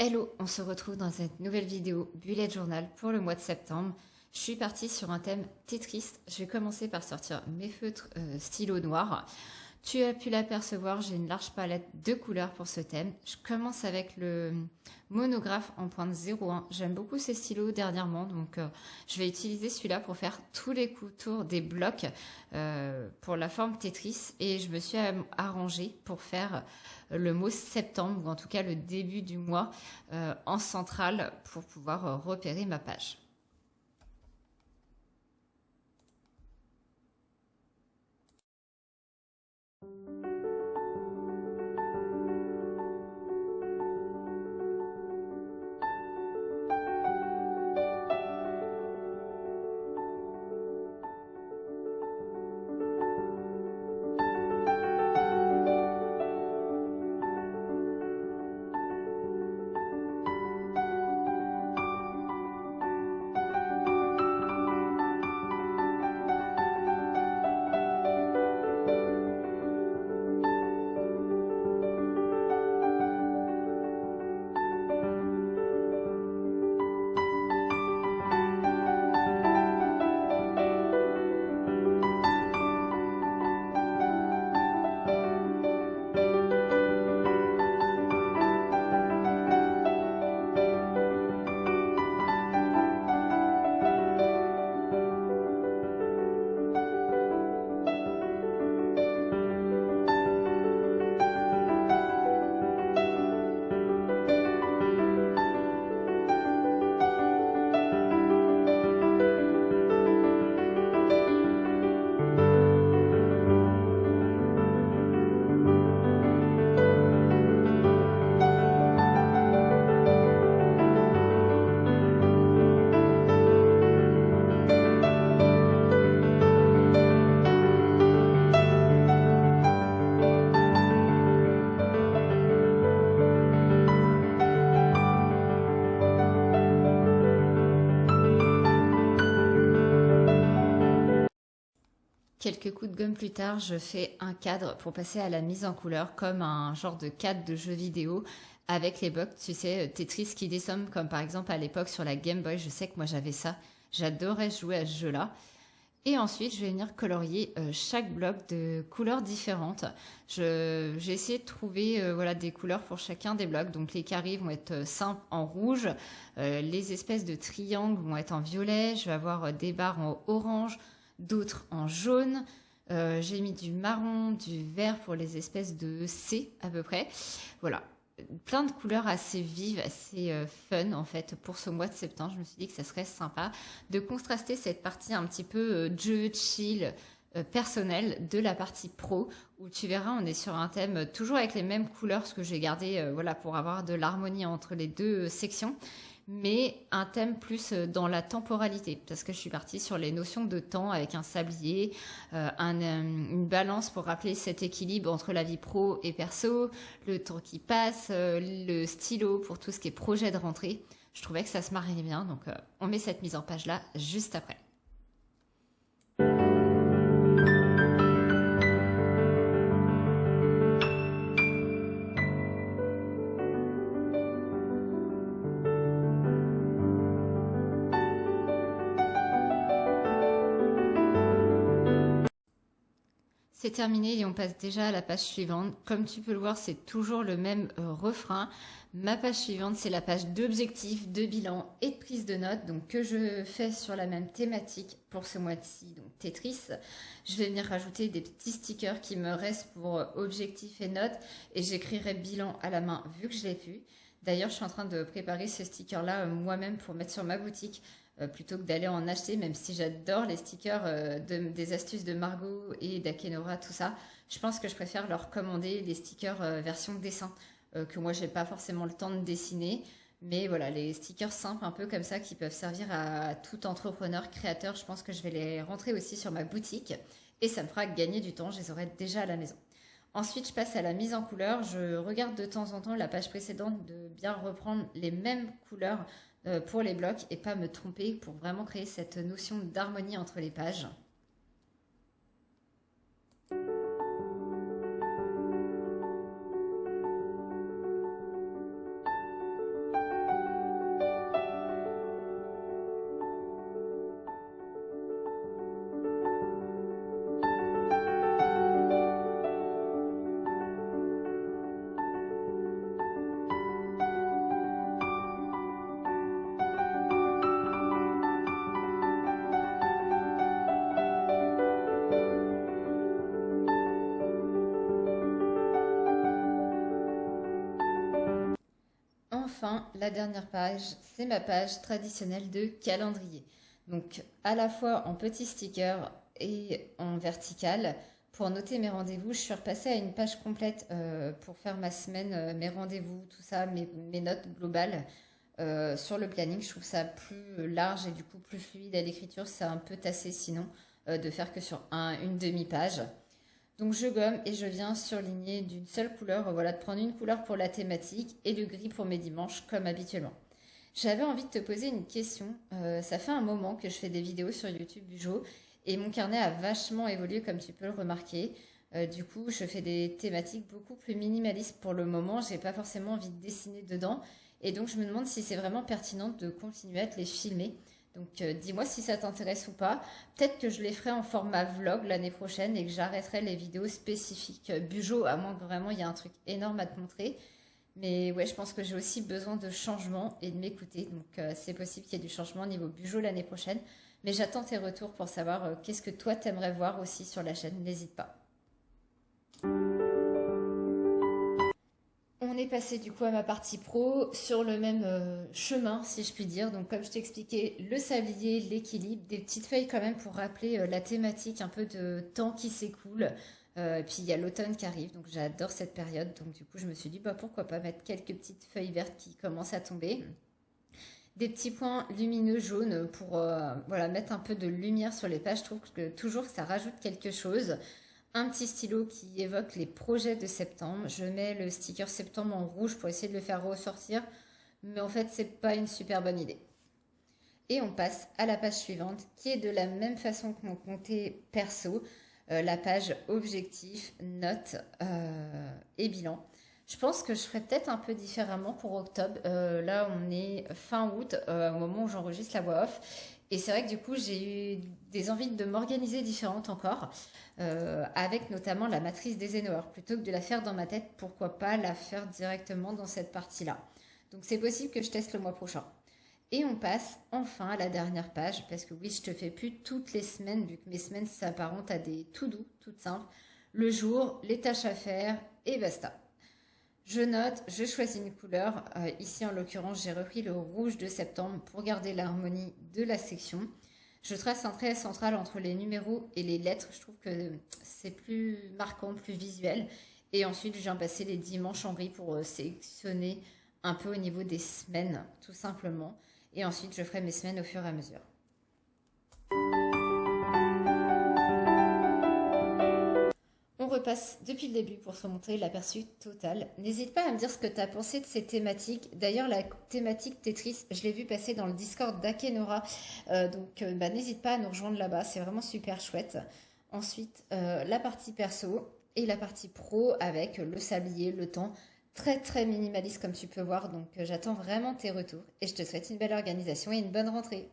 Hello, on se retrouve dans cette nouvelle vidéo Bullet Journal pour le mois de septembre. Je suis partie sur un thème Tetris. Je vais commencer par sortir mes feutres stylo noir. Tu as pu l'apercevoir, j'ai une large palette de couleurs pour ce thème. Je commence avec le monographe en pointe 01. J'aime beaucoup ces stylos dernièrement, donc je vais utiliser celui-là pour faire tous les contours des blocs pour la forme Tetris. Et je me suis arrangée pour faire le mot septembre, ou en tout cas le début du mois, en centrale pour pouvoir repérer ma page. Quelques coups de gomme plus tard, je fais un cadre pour passer à la mise en couleur, comme un genre de cadre de jeu vidéo avec les blocs, tu sais, Tetris qui dessomme, comme par exemple à l'époque sur la Game Boy. Je sais que moi j'avais ça, j'adorais jouer à ce jeu-là. Et ensuite, je vais venir colorier chaque bloc de couleurs différentes. J'ai essayé de trouver voilà, des couleurs pour chacun des blocs. Donc les carrés vont être simples en rouge, les espèces de triangles vont être en violet, je vais avoir des barres en orange, d'autres en jaune. J'ai mis du marron, du vert pour les espèces de C à peu près. Voilà, plein de couleurs assez vives, assez fun en fait pour ce mois de septembre. Je me suis dit que ça serait sympa de contraster cette partie un petit peu jeu, chill, personnel de la partie pro où tu verras on est sur un thème toujours avec les mêmes couleurs, ce que j'ai gardé voilà, pour avoir de l'harmonie entre les deux sections, mais un thème plus dans la temporalité, parce que je suis partie sur les notions de temps avec un sablier, une balance pour rappeler cet équilibre entre la vie pro et perso, le temps qui passe, le stylo pour tout ce qui est projet de rentrée. Je trouvais que ça se mariait bien, donc on met cette mise en page là juste après. C'est terminé et on passe déjà à la page suivante. Comme tu peux le voir, c'est toujours le même refrain. Ma page suivante, c'est la page d'objectifs, de bilan et de prise de notes, donc que je fais sur la même thématique pour ce mois-ci, donc Tetris. Je vais venir rajouter des petits stickers qui me restent pour objectifs et notes, et j'écrirai bilan à la main vu que je l'ai pu. D'ailleurs, je suis en train de préparer ces stickers-là moi-même pour mettre sur ma boutique plutôt que d'aller en acheter, même si j'adore les stickers des astuces de Margot et d'Akenora, tout ça. Je pense que je préfère leur commander les stickers version dessin, que moi j'ai pas forcément le temps de dessiner. Mais voilà, les stickers simples un peu comme ça qui peuvent servir à tout entrepreneur, créateur, je pense que je vais les rentrer aussi sur ma boutique et ça me fera gagner du temps, je les aurai déjà à la maison. Ensuite, je passe à la mise en couleur. Je regarde de temps en temps la page précédente de bien reprendre les mêmes couleurs pour les blocs et pas me tromper pour vraiment créer cette notion d'harmonie entre les pages. enfin, la dernière page, c'est ma page traditionnelle de calendrier. Donc, à la fois en petit sticker et en vertical. Pour noter mes rendez-vous, je suis repassée à une page complète pour faire ma semaine, mes rendez-vous, tout ça, mes notes globales sur le planning. Je trouve ça plus large et du coup plus fluide à l'écriture. C'est un peu tassé sinon de faire que sur une demi-page. Donc je gomme et je viens surligner d'une seule couleur, voilà, de prendre une couleur pour la thématique et le gris pour mes dimanches comme habituellement. J'avais envie de te poser une question. Ça fait un moment que je fais des vidéos sur YouTube du jour et mon carnet a vachement évolué comme tu peux le remarquer. Du coup, je fais des thématiques beaucoup plus minimalistes pour le moment. J'ai pas forcément envie de dessiner dedans et donc je me demande si c'est vraiment pertinent de continuer à te les filmer. Donc dis-moi si ça t'intéresse ou pas. Peut-être que je les ferai en format vlog l'année prochaine et que j'arrêterai les vidéos spécifiques Bujo, à moins que vraiment il y ait un truc énorme à te montrer. Mais ouais, je pense que j'ai aussi besoin de changement et de m'écouter. Donc c'est possible qu'il y ait du changement au niveau Bujo l'année prochaine. Mais j'attends tes retours pour savoir qu'est-ce que toi t'aimerais voir aussi sur la chaîne. N'hésite pas. On est passé du coup à ma partie pro sur le même chemin, si je puis dire. Donc, comme je t'expliquais, le sablier, l'équilibre, des petites feuilles quand même pour rappeler la thématique, un peu de temps qui s'écoule. Et puis, il y a l'automne qui arrive, donc j'adore cette période. Donc, du coup, je me suis dit, bah, pourquoi pas mettre quelques petites feuilles vertes qui commencent à tomber. Des petits points lumineux jaunes pour voilà, mettre un peu de lumière sur les pages. Je trouve que toujours ça rajoute quelque chose. Un petit stylo qui évoque les projets de septembre. Je mets le sticker septembre en rouge pour essayer de le faire ressortir, mais en fait, c'est pas une super bonne idée. Et on passe à la page suivante, qui est de la même façon que mon compté perso, la page objectif, notes et bilan. Je pense que je ferai peut-être un peu différemment pour octobre. Là, on est fin août, au moment où j'enregistre la voix off. Et c'est vrai que du coup, j'ai eu des envies de m'organiser différentes encore, avec notamment la matrice d'Eisenhower. Plutôt que de la faire dans ma tête, pourquoi pas la faire directement dans cette partie-là. Donc c'est possible que je teste le mois prochain. Et on passe enfin à la dernière page, parce que oui, je te fais plus toutes les semaines, vu que mes semaines s'apparentent à des tout doux, toutes simples. Le jour, les tâches à faire, et basta. Je note, je choisis une couleur. Ici, en l'occurrence, j'ai repris le rouge de septembre pour garder l'harmonie de la section. Je trace un trait central entre les numéros et les lettres. Je trouve que c'est plus marquant, plus visuel. Et ensuite, je viens passer les dimanches en gris pour sélectionner un peu au niveau des semaines, tout simplement. Et ensuite, je ferai mes semaines au fur et à mesure. On repasse depuis le début pour se montrer l'aperçu total. N'hésite pas à me dire ce que tu as pensé de ces thématiques. D'ailleurs, la thématique Tetris, je l'ai vue passer dans le Discord d'Akenora. Donc, bah, n'hésite pas à nous rejoindre là-bas. C'est vraiment super chouette. Ensuite, la partie perso et la partie pro avec le sablier, le temps. Très, très minimaliste comme tu peux voir. Donc, j'attends vraiment tes retours. Et je te souhaite une belle organisation et une bonne rentrée.